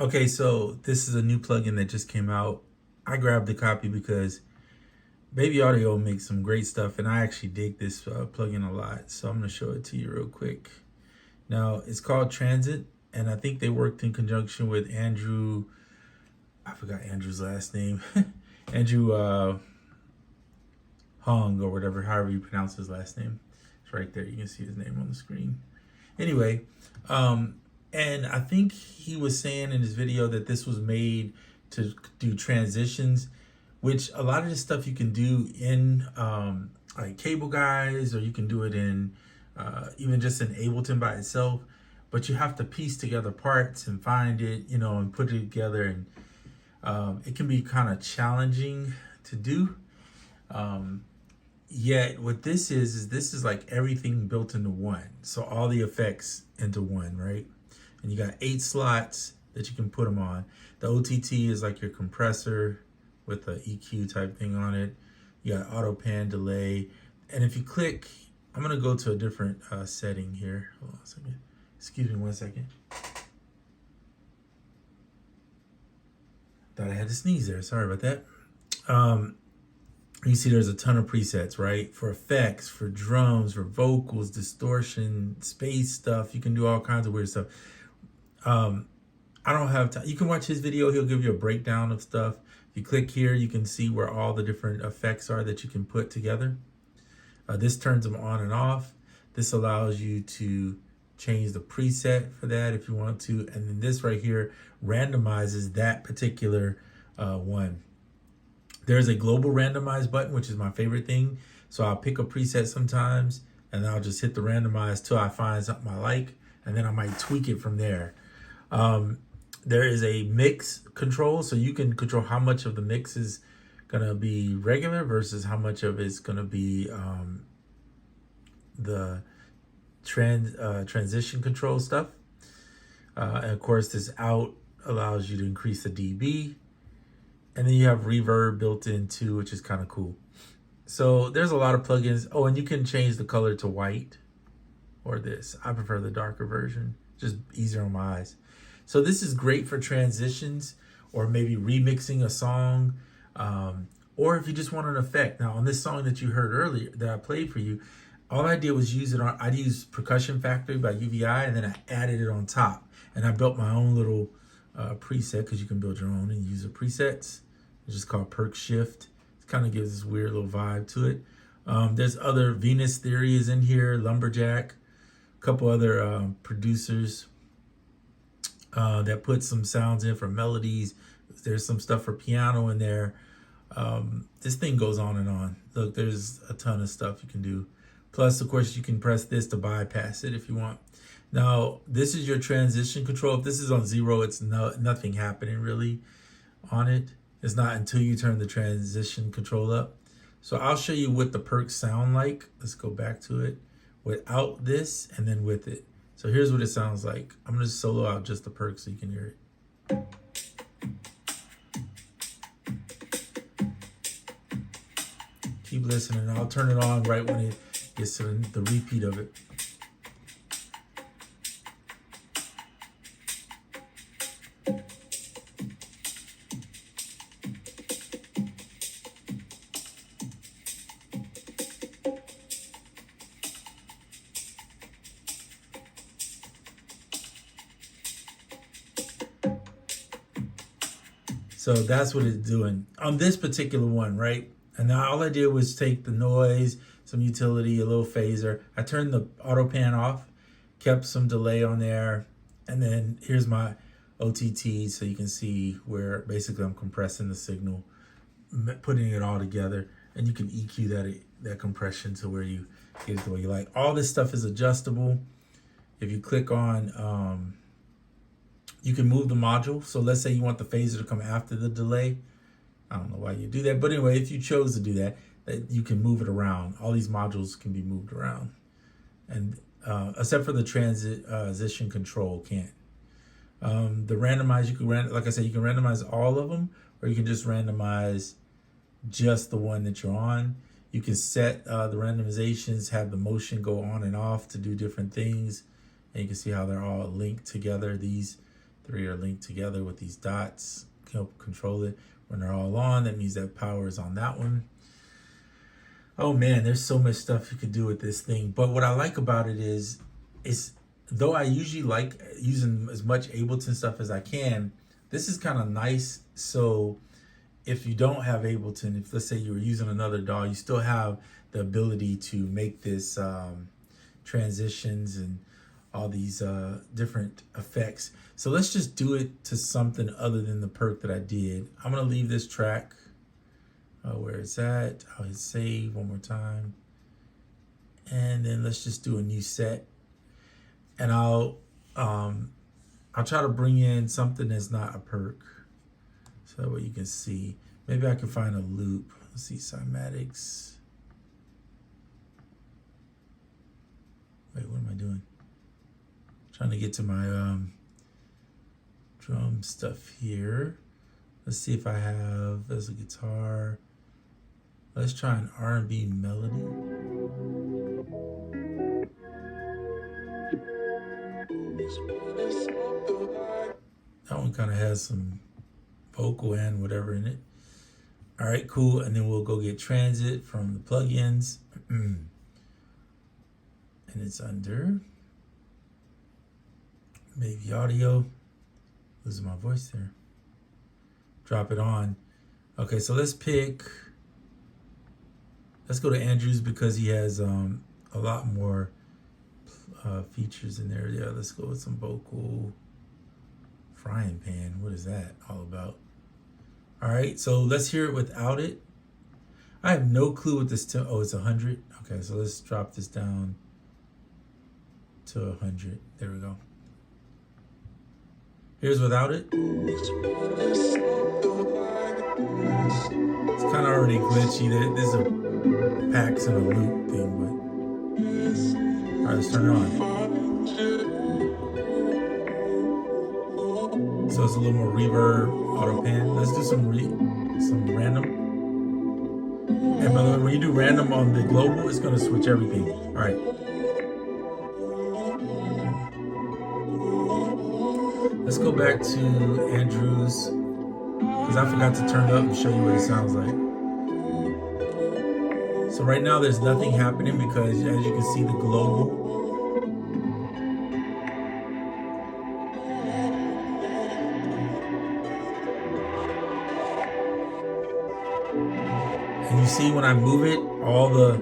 Okay, so this is a new plugin that just came out. I grabbed the copy because Baby Audio makes some great stuff, and I actually dig this plugin a lot. So I'm going to show it to you real quick. Now, it's called Transit, and I think they worked in conjunction with Andrew. I forgot Andrew's last name. Andrew Huang, or whatever, however you pronounce his last name. It's right there. You can see his name on the screen. Anyway, and I think he was saying in his video that this was made to do transitions, which a lot of this stuff you can do in like Cable Guys, or you can do it in even just in Ableton by itself. But you have to piece together parts and find it, you know, and put it together. And it can be kind of challenging to do. Yet what this is this is like everything built into one. So all the effects into one, right? And you got 8 slots that you can put them on. The OTT is like your compressor with an EQ type thing on it. You got auto pan, delay. And if you click, I'm gonna go to a different setting here. Hold on a second. Excuse me 1 second. Thought I had to sneeze there, sorry about that. You see there's a ton of presets, right? For effects, for drums, for vocals, distortion, space stuff. You can do all kinds of weird stuff. I don't have time. You can watch his video. He'll give you a breakdown of stuff. If you click here, you can see where all the different effects are that you can put together. This turns them on and off. This allows you to change the preset for that if you want to. And then this right here randomizes that particular one. There's a global randomize button, which is my favorite thing. So I'll pick a preset sometimes, and then I'll just hit the randomize till I find something I like, and then I might tweak it from there. There is a mix control, so you can control how much of the mix is gonna be regular versus how much of it's gonna be the transition control stuff. And of course, this out allows you to increase the dB. And then you have reverb built in too, which is kind of cool. So there's a lot of plugins. Oh, and you can change the color to white or this. I prefer the darker version, just easier on my eyes. So this is great for transitions or maybe remixing a song, or if you just want an effect. Now on this song that you heard earlier that I played for you, all I did was use it on, I used Percussion Factory by UVI, and then I added it on top. And I built my own little preset, because you can build your own and use the presets. It's just called Perk Shift. It kind of gives this weird little vibe to it. There's other, Venus Theory is in here, Lumberjack, a couple other producers that put some sounds in for melodies. There's some stuff for piano in there. This thing goes on and on. Look, there's a ton of stuff you can do. Plus, of course, you can press this to bypass it if you want. Now, this is your transition control. If this is on 0, it's nothing happening really on it. It's not until you turn the transition control up. So I'll show you what the perks sound like. Let's go back to it without this and then with it. So here's what it sounds like. I'm going to solo out just the perks so you can hear it. Keep listening. I'll turn it on right when it gets to the repeat of it. So that's what it's doing on this particular one, right? And now all I did was take the noise, some utility, a little phaser. I turned the auto pan off, kept some delay on there. And then here's my OTT, so you can see where basically I'm compressing the signal, putting it all together. And you can EQ that compression to where you get it the way you like. All this stuff is adjustable. If you click on, you can move the module. So let's say you want the phaser to come after the delay. I don't know why you do that, but anyway, if you chose to do that, you can move it around. All these modules can be moved around, and except for the transition control can't. The randomize, you can like I said, you can randomize all of them, or you can just randomize just the one that you're on. You can set the randomizations, have the motion go on and off to do different things, and you can see how they're all linked together. These Three are linked together with these dots. Help control it. When they're all on, that means that power is on that one. Oh man, there's so much stuff you could do with this thing. But what I like about it is though I usually like using as much Ableton stuff as I can, this is kind of nice. So if you don't have Ableton, if let's say you were using another DAW, you still have the ability to make this transitions and all these different effects. So let's just do it to something other than the perk that I did. I'm gonna leave this track where it's at. I'll hit save one more time. And then let's just do a new set. And I'll try to bring in something that's not a perk. So that way you can see. Maybe I can find a loop. Let's see, cymatics. Wait, what am I doing? Trying to get to my drum stuff here. Let's see if I have, there's a guitar. Let's try an R&B melody. That one kind of has some vocal and whatever in it. All right, cool. And then we'll go get transit from the plugins. And it's under maybe audio. Losing my voice there. Drop it on. Okay, so let's go to Andrew's because he has a lot more features in there. Yeah, let's go with some vocal. Frying pan, what is that all about? All right, so let's hear it without it. I have no clue what this, oh, it's 100. Okay, so let's drop this down to 100. There we go. Here's without it. It's kind of already glitchy. There's a packs and a loop thing, but all right, let's turn it on. So it's a little more reverb, auto pan. Let's do some random. And by the way, when you do random on the global, it's gonna switch everything. All right. Let's go back to Andrew's, because I forgot to turn it up and show you what it sounds like. So right now there's nothing happening because as you can see the global. And you see when I move it, all the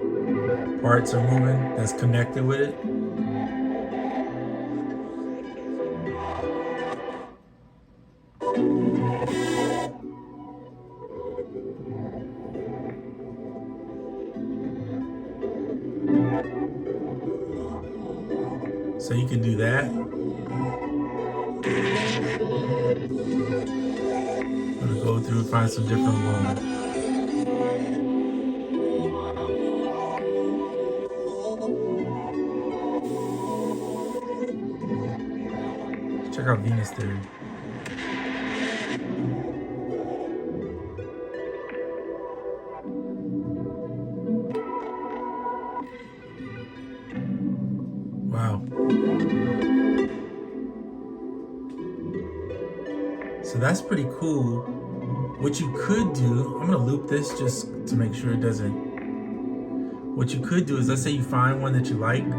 parts are moving that's connected with it. So you can do that. I'm gonna go through and find some different ones. Check out Venus Theory. Wow. So that's pretty cool. What you could do, I'm gonna loop this just to make sure it doesn't. What you could do is, let's say you find one that you like,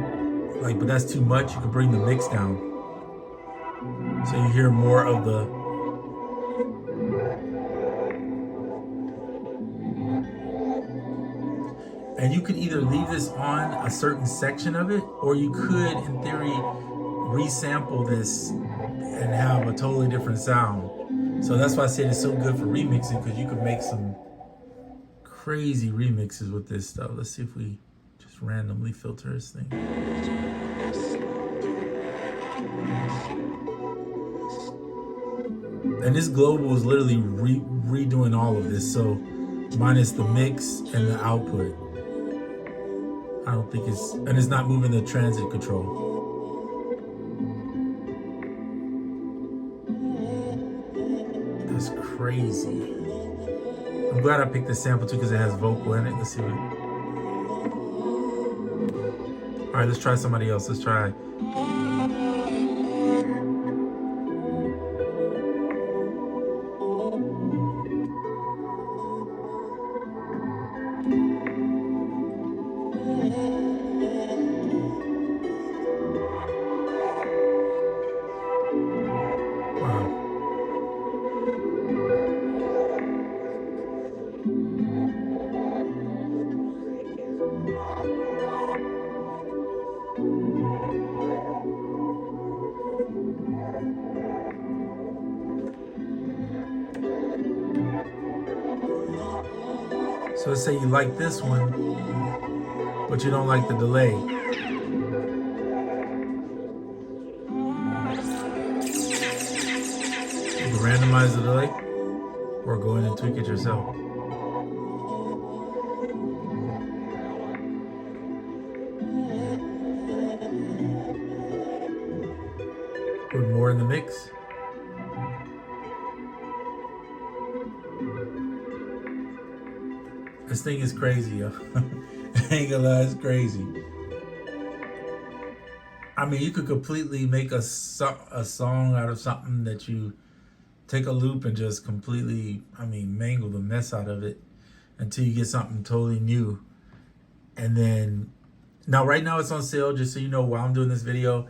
but that's too much, you can bring the mix down. So you hear more of the. And you could either leave this on a certain section of it, or you could, in theory, resample this and have a totally different sound. So that's why I said it's so good for remixing, because you could make some crazy remixes with this stuff. Let's see if we just randomly filter this thing. And this global is literally redoing all of this. So minus the mix and the output. I don't think and it's not moving the transit control. That's crazy. I'm glad I picked the sample too because it has vocal in it. Let's see what. All right, let's try somebody else. Let's try. So let's say you like this one, but you don't like the delay. You can randomize the delay or go in and tweak it yourself. Put more in the mix. This thing is crazy, yo. I ain't gonna lie, it's crazy. I mean, you could completely make a song out of something that you take a loop and just completely, mangle the mess out of it until you get something totally new. And then, now right now it's on sale, just so you know while I'm doing this video.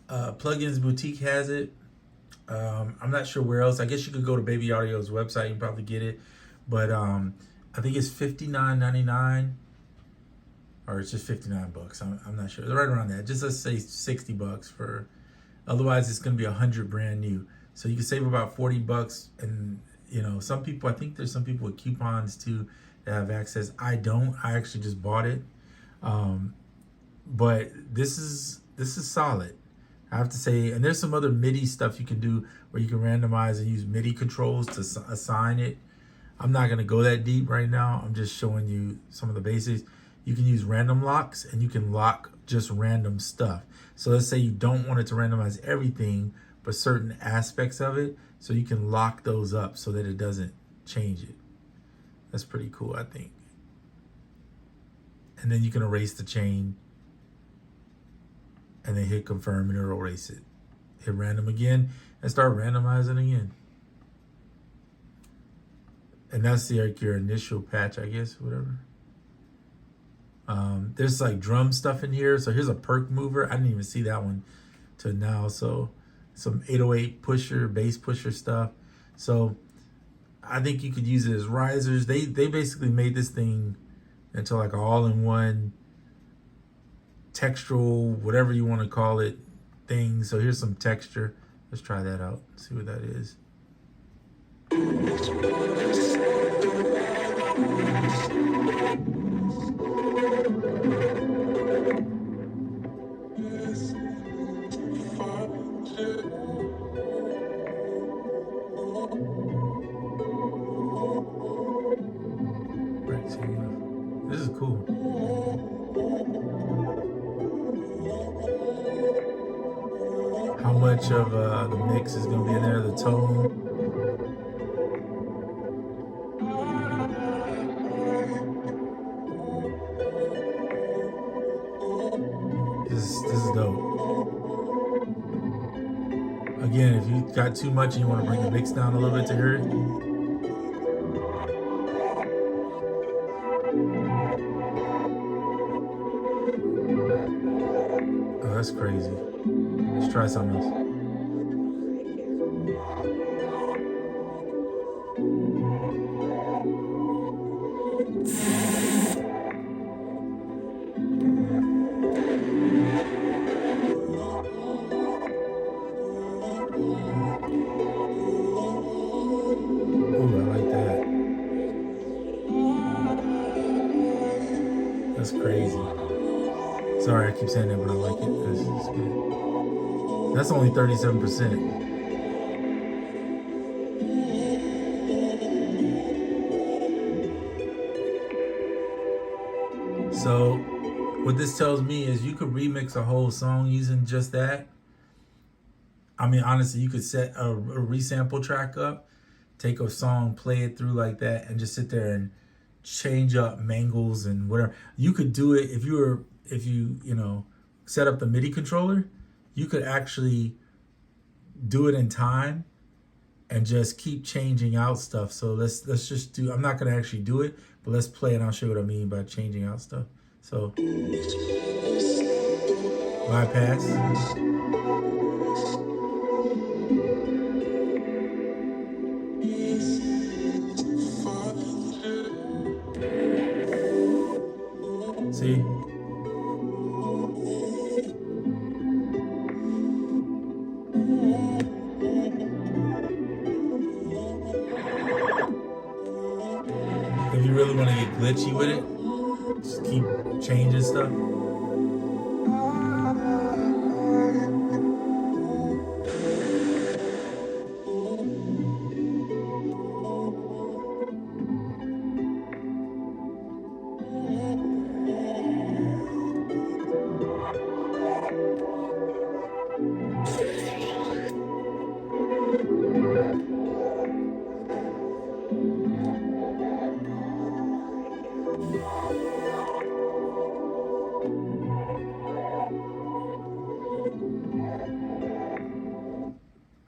Plugins Boutique has it. I'm not sure where else. I guess you could go to Baby Audio's website, you can probably get it. But I think it's $59.99. Or it's just 59 bucks. I'm not sure. Right around that. Just let's say 60 bucks for. Otherwise, it's gonna be 100 brand new. So you can save about 40 bucks. And some people. I think there's some people with coupons too that have access. I don't. I actually just bought it. But this is solid. I have to say. And there's some other MIDI stuff you can do where you can randomize and use MIDI controls to assign it. I'm not gonna go that deep right now. I'm just showing you some of the basics. You can use random locks and you can lock just random stuff. So let's say you don't want it to randomize everything, but certain aspects of it. So you can lock those up so that it doesn't change it. That's pretty cool, I think. And then you can erase the chain and then hit confirm and it'll erase it. Hit random again and start randomizing again. And that's like your initial patch, I guess, whatever. There's like drum stuff in here. So here's a perk mover. I didn't even see that one till now. So some 808 pusher, bass pusher stuff. So I think you could use it as risers. They basically made this thing into like an all-in-one textural, whatever you want to call it, thing. So here's some texture. Let's try that out. See what that is. This is cool. How much of the mix is going to be in there? The tone. This is dope. Again, if you got too much and you want to bring the mix down a little bit to hear it. Oh, that's crazy. Let's try something else. Ooh, I like that. That's crazy. Sorry, I keep saying that, but I like it. This is good. That's only 37%. So what this tells me is you could remix a whole song using just that. I mean, honestly, you could set a resample track up, take a song, play it through like that, and just sit there and change up mangles and whatever. You could do it if you set up the MIDI controller. You could actually do it in time and just keep changing out stuff. So let's just do. I'm not gonna actually do it, but let's play and I'll show you what I mean by changing out stuff. So bypass. See? If you really want to get glitchy with it, just keep changing stuff.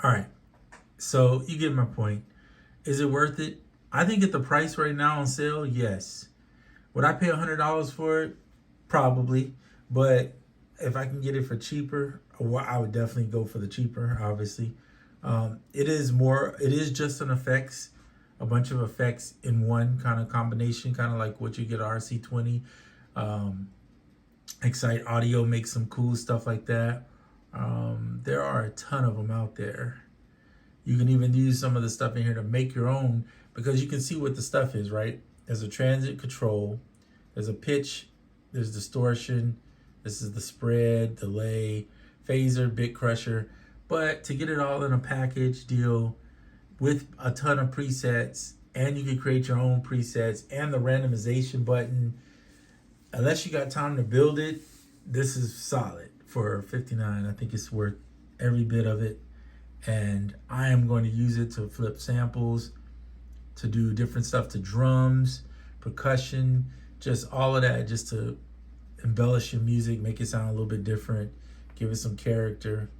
All right, so you get my point. Is it worth it? I think at the price right now on sale, yes. Would I pay $100 for it? Probably. But if I can get it for cheaper, well, I would definitely go for the cheaper, obviously. It is just an effects, a bunch of effects in one kind of combination, kind of like what you get RC20. Excite Audio makes some cool stuff like that. There are a ton of them out there. You can even use some of the stuff in here to make your own, because you can see what the stuff is, right? There's a transit control, there's a pitch, there's distortion, this is the spread, delay, phaser, bit crusher. But to get it all in a package deal with a ton of presets, and you can create your own presets and the randomization button, unless you got time to build it, this is solid for $59. I think it's worth every bit of it. And I am going to use it to flip samples, to do different stuff to drums, percussion, just all of that, just to embellish your music, make it sound a little bit different, give it some character.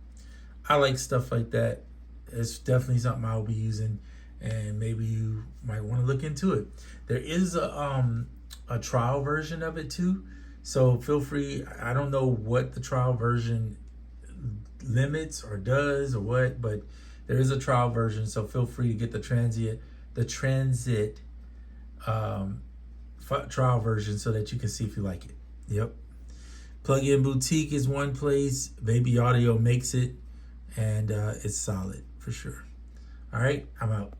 I like stuff like that. It's definitely something I'll be using, and maybe you might want to look into it. There is a trial version of it too, so feel free. I don't know what the trial version limits or does or what, but there is a trial version, so feel free to get the transit trial version so that you can see if you like it. Yep. Plug-in Boutique is one place. Baby Audio makes it, and it's solid for sure. All right, I'm out.